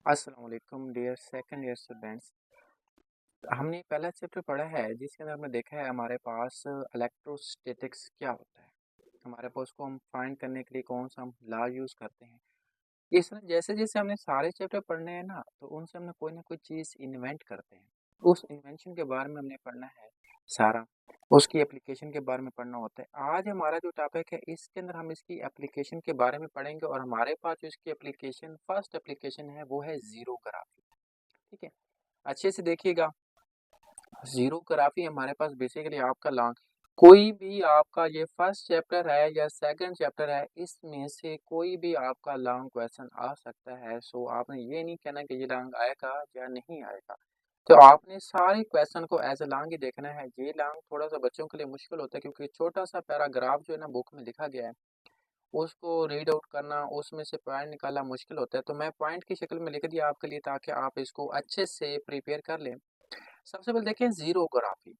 अस्सलाम वालेकुम dear second year students. हमने पहला चैप्टर पढ़ा है जिसके अंदर हमने देखा है हमारे पास इलेक्ट्रोस्टैटिक्स क्या होता है। हमारे पास उसको हम फाइंड करने के लिए कौन सा हम लॉ यूज़ करते हैं। इस तरह जैसे जैसे हमने सारे चैप्टर पढ़ने हैं ना, तो उनसे हमने कोई ना कोई चीज़ इन्वेंट करते हैं। उस इन्वेंशन के बारे में हमने पढ़ना है सारा, उसकी एप्लीकेशन के बारे में पढ़ना होता है। आज हमारा जो टॉपिक है इसके अंदर हम इसकी एप्लीकेशन के बारे में पढ़ेंगे और हमारे पास जो इसकी एप्लीकेशन फर्स्ट एप्लीकेशन है वो है ज़ीरो ग्राफ। ठीक है, अच्छे से देखिएगा। ज़ीरो ग्राफी हमारे पास बेसिकली आपका लॉन्ग, कोई भी आपका ये फर्स्ट चैप्टर है या सेकंड चैप्टर है, इसमें से कोई भी आपका लॉन्ग क्वेश्चन आ सकता है। सो आपने ये नहीं कहना कि ये लॉन्ग आएगा या नहीं आएगा। तो आपने सारे क्वेश्चन को एज ए लॉन्ग ही देखना है। ये लॉन्ग थोड़ा सा बच्चों के लिए मुश्किल होता है क्योंकि छोटा सा पैराग्राफ जो है ना बुक में लिखा गया है, उसको रीड आउट करना, उसमें से पॉइंट निकालना मुश्किल होता है। तो मैं पॉइंट की शक्ल में लिख दिया आपके लिए ताकि आप इसको अच्छे से प्रिपेयर कर लें। सबसे पहले देखें ज़ीरो ग्राफी।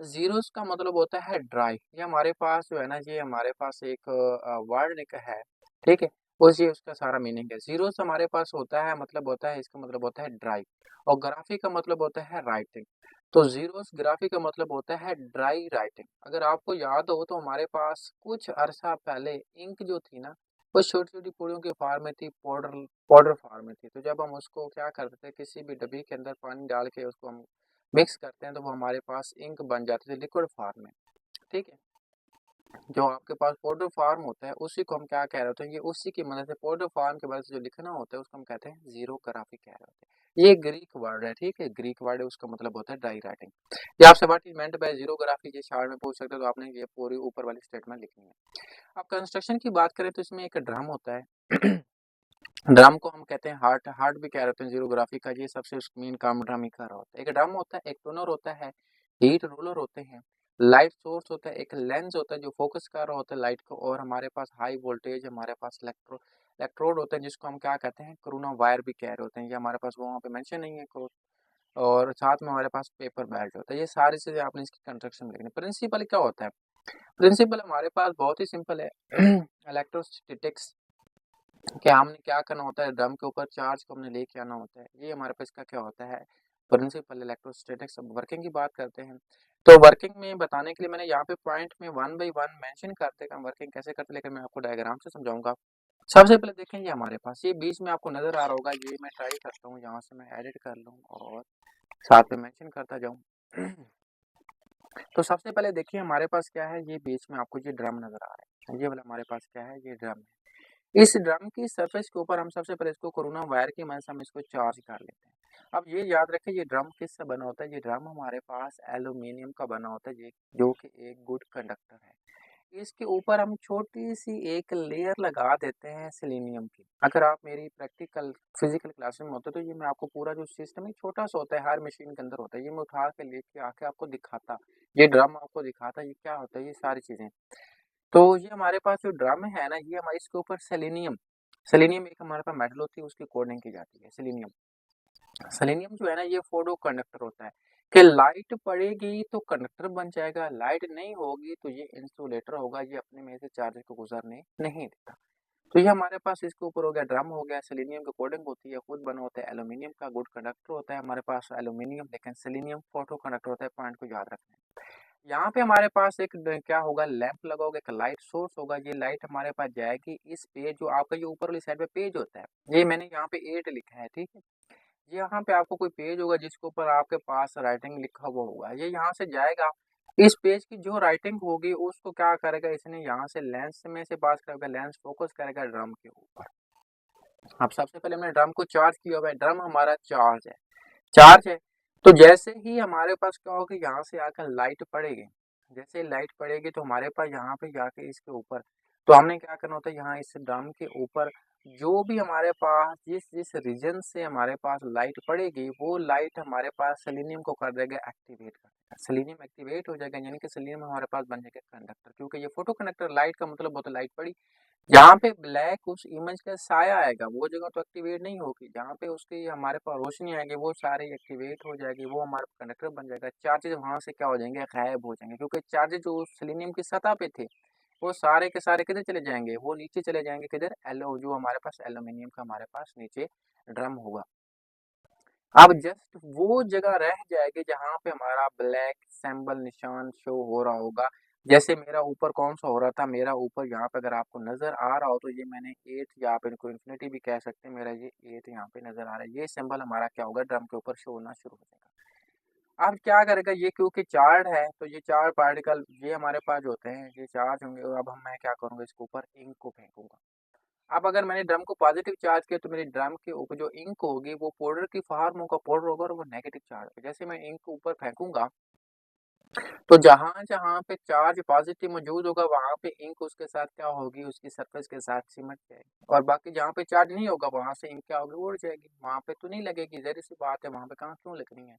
ज़ीरोस का मतलब होता है ड्राई। ये हमारे पास जो है ना, ये हमारे पास एक वर्ड एक है, ठीक है? उस ये उसका सारा मीनिंग है। ज़ीरोस हमारे पास होता है, मतलब होता है, इसका मतलब होता है ड्राई, और ग्राफी का मतलब होता है राइटिंग। तो ज़ीरोस ग्राफी का मतलब होता है ड्राई राइटिंग। अगर आपको याद हो तो हमारे पास कुछ अरसा पहले इंक जो थी ना, वो छोटी-छोटी पूड़ियों की फॉर्म में थी, पाउडर पाउडर फॉर्म में थी। तो जब हम उसको क्या करते थे, किसी भी डब्बी के अंदर पानी डाल के उसको हम मिक्स करते हैं तो वो हमारे पास इंक बन जाती है लिक्विड फॉर्म में। ठीक है, जो आपके पास पाउडर फॉर्म होता है उसी को हम क्या कह रहे होते हैं, ये उसी की मदद से पाउडर फॉर्म की मदद से जो लिखना होता है उसको हम कहते हैं जीरो ग्राफी कह रहे होते हैं। ये ग्रीक वर्ड है, ठीक है, ग्रीक वर्ड है, उसका मतलब होता है ड्राई राइटिंग। ये आपसे what is meant by zero graphy ये शार्ट में पूछ सकते हो, तो आपने ये पूरी ऊपर वाली स्टेटमेंट लिखनी है। अब कंस्ट्रक्शन की बात करें तो इसमें एक ड्रम होता है। ड्रम को हम कहते हैं हार्ट, हार्ट भी कह रहे हैं जीरोग्राफी का। ये सबसे मेन काम ड्रम ही कर रहा होता है। एक ड्रम होता है, एक टोनर होता है, हीट रोलर होते हैं, लाइट सोर्स होता है, एक लेंस होता है जो फोकस कर रहा होता है लाइट को, और हमारे पास हाई वोल्टेज, हमारे पास इलेक्ट्रोड होता है जिसको हम क्या कहते हैं, कोरोना वायर भी कह रहे होते हैं। ये हमारे पास वहाँ पे मेंशन नहीं है कोड। और साथ में हमारे पास पेपर बेल्ट होता है। ये सारी चीजें आपने इसकी कंस्ट्रक्शन लिखनी। प्रिंसिपल क्या होता है? प्रिंसिपल हमारे पास बहुत ही सिंपल है। इलेक्ट्रोस्टैटिक्स क्या हमने क्या करना होता है, ड्रम के ऊपर चार्ज को हमने लेके आना होता है। ये हमारे पास इसका क्या होता है, प्रिंसिपल इलेक्ट्रोस्टैटिक्स। अब वर्किंग की बात करते हैं, तो वर्किंग में बताने के लिए मैंने यहाँ पे पॉइंट में वन बाई वन मेंशन करते हैं हम वर्किंग कैसे करते हैं, लेकिन मैं आपको डायग्राम से समझाऊंगा। सबसे पहले देखें, ये हमारे पास ये बीच में आपको नजर आ रहा होगा, ये मैं ट्राई करता हूँ यहाँ से मैं एडिट कर लूँ और साथ में मेंशन करता जाऊँ। तो सबसे पहले देखिए हमारे पास क्या है, ये बीच में आपको ये ड्रम नजर आ रहा है, ये वाला हमारे पास क्या है, ये ड्रम है। इस ड्रम की सरफेस के ऊपर हम सबसे पहले इसको कोरोना वायर की मदद से हम इसको चार्ज कर लेते हैं। अब ये याद रखें, ये ड्रम किससे बना होता है, ये ड्रम हमारे पास एल्यूमिनियम का बना होता है, ये जो कि एक गुड कंडक्टर है। इसके ऊपर हम छोटी सी एक लेयर लगा देते हैं सिलीनियम की। अगर आप मेरी प्रैक्टिकल फिजिकल क्लास में होते तो ये मैं आपको पूरा जो सिस्टम है, छोटा सा होता है, हर मशीन के अंदर होता है, ये मैं उठा के लेके आके आपको दिखाता, ये ड्रम आपको दिखाता ये क्या होता है, ये सारी चीजें। तो ये हमारे पास जो ड्रम है ना, ये हमारे इसके ऊपर सेलेनियम, सेलेनियम एक हमारे पास मेटल होती है, उसकी कोडिंग की जाती है सेलेनियम। सेलेनियम जो है ना, ये फोटो कंडक्टर होता है कि लाइट पड़ेगी तो कंडक्टर बन जाएगा, लाइट नहीं होगी तो ये इंसुलेटर होगा, ये अपने में से चार्ज को गुजरने नहीं देता। तो ये हमारे पास इसके ऊपर हो गया, ड्रम हो गया, सेलेनियम की कोडिंग होती है, खुद बना होता है, एल्यूमिनियम का गुड कंडक्टर होता है हमारे पास एल्यूमिनियम, लेकिन सेलेनियम फोटो कंडक्टर होता है। पॉइंट को याद रखना है। यहाँ पे हमारे पास एक क्या होगा, लैंप लगा होगा, एक लाइट सोर्स होगा। ये लाइट हमारे पास जाएगी इस पेज, जो आपका ये ऊपर वाली साइड पे पेज होता है, ये मैंने यहाँ पे 8 लिखा है, ठीक है। यहाँ पे आपको कोई पेज होगा जिसके ऊपर आपके पास राइटिंग लिखा हुआ होगा, ये यहाँ से जाएगा। इस पेज की जो राइटिंग होगी उसको क्या करेगा, इसने यहाँ से लेंस में से पास करेगा, लेंस फोकस करेगा ड्रम के ऊपर। अब सबसे पहले हमने ड्रम को चार्ज किया हुआ है, ड्रम हमारा चार्ज है, चार्ज है। तो जैसे ही हमारे पास क्या होगा, यहाँ से आकर लाइट पड़ेगी, जैसे लाइट पड़ेगी तो हमारे पास यहाँ पे जाके इसके ऊपर, तो हमने क्या करना होता है, यहाँ इस ड्रम के ऊपर जो भी हमारे पास जिस जिस रीजन से हमारे पास लाइट पड़ेगी, वो लाइट हमारे पास सेलेनियम को कर देगा, एक्टिवेट कर देगा। सेलेनियम एक्टिवेट हो जाएगा, यानी कि सेलेनियम हमारे पास बन जाएगा कंडक्टर, क्योंकि ये फोटो कंडक्टर लाइट का मतलब होता है लाइट पड़ी, जहाँ पे ब्लैक उस इमेज का साया आएगा वो जगह तो एक्टिवेट नहीं होगी, जहाँ पे उसकी हमारे पास रोशनी आएगी वो सारी एक्टिवेट हो जाएगी, वो हमारा कंडक्टर बन जाएगा। चार्जेस वहां से क्या हो जाएंगे, गायब हो जाएंगे, क्योंकि चार्जेस जो सेलेनियम की सतह पे थे वो सारे के सारे किधर चले जाएंगे, वो नीचे चले जाएंगे, किधर, एलो जो हमारे पास एल्यूमिनियम का हमारे पास नीचे ड्रम होगा। अब जस्ट वो जगह रह जाएगी जहाँ पे हमारा ब्लैक सिंबल निशान शो हो रहा होगा। जैसे मेरा ऊपर कौन सा हो रहा था, मेरा ऊपर यहाँ पे अगर आपको नजर आ रहा हो तो ये मैंने 8 या आप इनको इन्फिनिटी भी कह सकते हैं, मेरा ये 8 यहाँ पे नजर आ रहा है, ये सिंबल हमारा क्या होगा, ड्रम के ऊपर शो होना शुरू हो जाएगा। अब क्या करेगा ये, क्योंकि चार्ज है तो ये चार पार्टिकल ये हमारे पास जो होते हैं ये चार्ज होंगे, और अब मैं क्या करूंगा, इसके ऊपर इंक को फेंकूंगा। अब अगर मैंने ड्रम को पॉजिटिव चार्ज किया तो मेरी ड्रम के ऊपर जो इंक होगी वो पाउडर की फॉर्म होगा, पाउडर होगा, और वो नेगेटिव चार्ज होगा। जैसे मैं इंक को ऊपर फेंकूंगा तो जहां जहां पे चार्ज पॉजिटिव मौजूद होगा वहां पे इंक उसके साथ क्या होगी, उसकी सरफेस के साथ सिमट जाएगी, और बाकी जहां पे चार्ज नहीं होगा वहां से इंक क्या होगी, उड़ जाएगी, वहां पे तो नहीं लगेगी, जहरी सी बात है, वहां पे कहाँ क्यों लगनी है।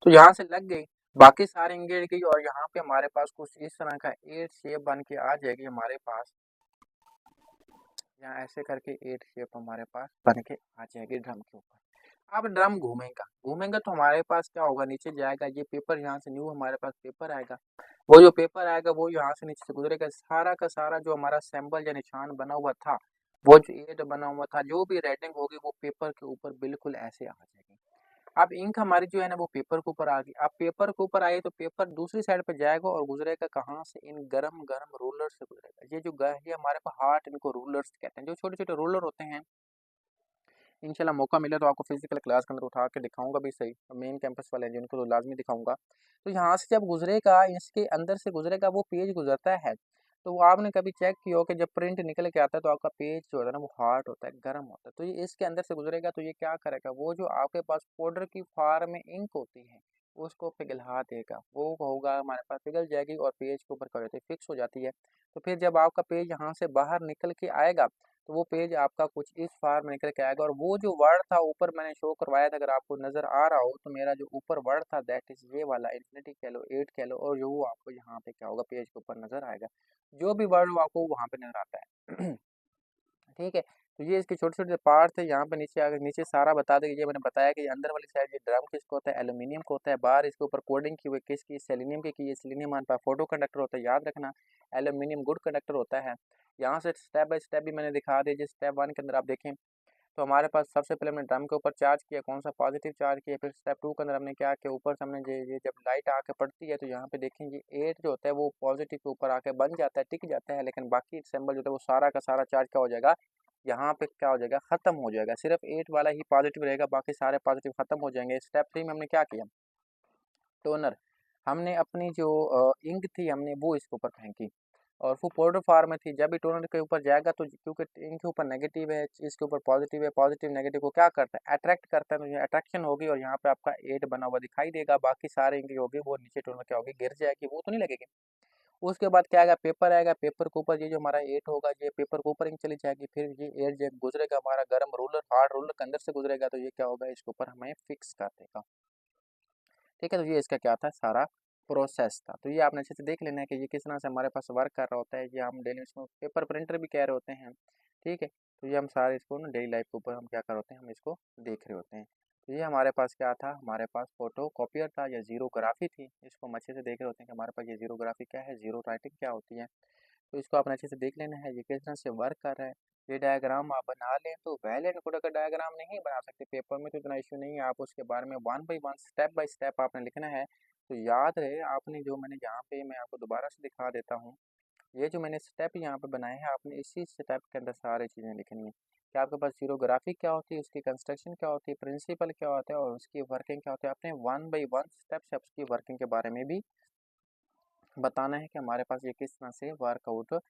तो यहाँ से लग गई, बाकी सारे इंक गई, और यहाँ पे हमारे पास कुछ इस तरह का एट शेप बन के आ जाएगी हमारे पास, यहाँ ऐसे करके एट शेप हमारे पास बन के आ जाएगी ड्रम के ऊपर। अब ड्रम घूमेगा, घूमेगा तो हमारे पास क्या होगा, नीचे जाएगा, ये पेपर यहाँ से न्यू हमारे पास पेपर आएगा, वो जो पेपर आएगा वो यहाँ से नीचे से गुजरेगा, सारा का सारा जो हमारा सिंबल या निशान बना हुआ था, वो जो एट बना हुआ था, जो भी रेटिंग होगी वो पेपर के ऊपर बिल्कुल ऐसे आ जाएगी। अब इंक हमारी जो है ना वो पेपर के ऊपर आ गई, अब पेपर के ऊपर आई तो पेपर दूसरी साइड पे जाएगा और गुजरेगा कहाँ से, इन गरम गरम रोलर से गुजरेगा। ये हमारे पास हार्ट, इनको रूलर्स कहते हैं, जो छोटे छोटे रूलर होते हैं। इंशाल्लाह मौका मिले तो आपको फिजिकल क्लास के अंदर उठा के दिखाऊंगा भी सही, मेन कैंपस वाले हैं जिनको तो लाजमी दिखाऊंगा। तो यहाँ से जब गुजरेगा, इसके अंदर से गुजरेगा, वो पेज गुजरता है, तो वो आपने कभी चेक किया हो कि जब प्रिंट निकल के आता है तो आपका पेज जो होता है ना वो हार्ड होता है, गर्म होता है, तो ये इसके अंदर से गुजरेगा तो ये क्या करेगा, वो जो आपके पास पाउडर की फॉर्म में इंक होती है उसको पिघला देगा, वो होगा हमारे पास, पिघल जाएगी और पेज के ऊपर क्या हो जाती है, फिक्स हो जाती है। तो फिर जब आपका पेज यहाँ से बाहर निकल के आएगा तो वो पेज आपका कुछ इस फॉर्म में निकल के आएगा, और वो जो वर्ड था ऊपर मैंने शो करवाया था, अगर आपको नजर आ रहा हो तो मेरा जो ऊपर वर्ड था दैट इज ये वाला इन्फिनिटी कह लो, 8 कह लो, और जो वो आपको यहाँ पे क्या होगा, पेज के ऊपर नजर आएगा, जो भी वर्ड हो आपको वहां पे नजर आता है। ठीक है, तो ये इसके छोटे छोटे पार्ट थे, यहाँ पे नीचे आगे नीचे सारा बता देंगे, ये मैंने बताया कि अंदर वाली साइड ये ड्रम किसको होता है, एल्यूमिनियम को होता है, बाहर इसके ऊपर कोडिंग की हुई किसकी, सेलेनियम की है, सेलेनियम हमारे पास फोटो कंडक्टर होता है, याद रखना, एल्यूमिनियम गुड कंडक्टर होता है। यहाँ से स्टेप बाय स्टेप भी मैंने दिखा दिया, जिस स्टेप 1 के अंदर आप देखें तो हमारे पास सबसे पहले हमने ड्रम के ऊपर चार्ज किया, कौन सा, पॉजिटिव चार्ज किया, फिर स्टेप 2 के अंदर हमने क्या किया, ऊपर से हमने ये जब लाइट आके पड़ती है तो यहाँ पे देखें ये 8 जो होता है वो पॉजिटिव के ऊपर आके बन जाता है, टिक जाता है, लेकिन बाकी सिंबल जो होता है वो सारा का सारा चार्ज क्या हो जाएगा, यहाँ पे क्या हो जाएगा, खत्म हो जाएगा, सिर्फ 8 वाला ही पॉजिटिव रहेगा, बाकी सारे पॉजिटिव खत्म हो जाएंगे। स्टेप 3 में हमने क्या किया, टोनर, हमने अपनी जो इंक थी हमने वो इसके ऊपर फेंकी, और वो पाउडर फॉर्म में थी, जब भी टोनर के ऊपर जाएगा तो क्योंकि इंक के ऊपर नेगेटिव है, इसके ऊपर पॉजिटिव है, पॉजिटिव नेगेटिव को क्या करता है, अट्रैक्ट करता है, तो ये अट्रैक्शन होगी और यहाँ पे आपका 8 बना हुआ दिखाई देगा, बाकी सारे इंक होगी वो नीचे टोनर क्या होगी, गिर जाएगी, वो तो नहीं लगेगी। उसके बाद क्या आएगा, पेपर आएगा, पेपर के ऊपर ये जो हमारा 8 होगा ये पेपर के ऊपर इंक चली जाएगी, फिर ये 8 जब गुजरेगा हमारा गर्म रूलर, हार्ड रूलर के अंदर से गुजरेगा तो ये क्या होगा, इसके ऊपर हमें फिक्स कर देगा। ठीक है, तो ये इसका क्या था, सारा प्रोसेस था। तो ये आपने अच्छे से देख लेना है कि ये किस तरह से हमारे पास वर्क कर रहा होता है, ये हम डेली इसको पेपर प्रिंटर भी कह रहे होते हैं। ठीक है, तो ये हम सारे इसको ना डेली लाइफ के ऊपर हम क्या कर होते हैं, हम इसको देख रहे होते हैं। तो ये हमारे पास क्या था, हमारे पास फोटो कॉपियर था या जीरोग्राफी थी, इसको हम अच्छे से देख रहे होते हैं कि हमारे पास ये जीरोग्राफी क्या है, जीरो राइटिंग क्या होती है। तो इसको आपने अच्छे से देख लेना है, ये किस तरह से वर्क कर रहा है। ये डायग्राम आप बना लें तो वेल एंड गुड, अगर डायग्राम नहीं बना सकते पेपर में तो इतना इशू नहीं है, आप उसके बारे में one by one step by step आपने लिखना है। तो याद रहे आपने जो मैंने यहाँ पे मैं आपको दोबारा से दिखा देता हूँ, ये जो मैंने स्टेप यहाँ पे बनाए हैं आपने इसी स्टेप के अंदर सारी चीज़ें लिखनी है कि आपके पास जीरोग्राफी क्या होती है, उसकी कंस्ट्रक्शन क्या होती है, प्रिंसिपल क्या होता है और उसकी वर्किंग क्या होती है, आपने वन बाई वन स्टेप से उसकी वर्किंग के बारे में भी बताना है कि हमारे पास ये किस तरह से वर्कआउट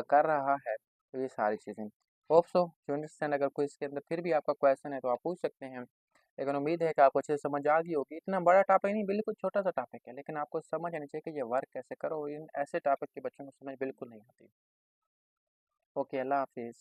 कर रहा है। तो ये सारी चीज़ें होप सो यू अंडरस्टैंड, अगर कोई इसके अंदर फिर भी आपका क्वेश्चन है तो आप पूछ सकते हैं, लेकिन उम्मीद है कि आपको अच्छे से समझ आ गई होगी। इतना बड़ा टॉपिक नहीं, बिल्कुल छोटा सा टॉपिक है, लेकिन आपको समझ आनी चाहिए कि ये वर्क कैसे करो, इन ऐसे टॉपिक के बच्चों को समझ बिल्कुल नहीं आती। ओके, अल्लाह हाफिज़।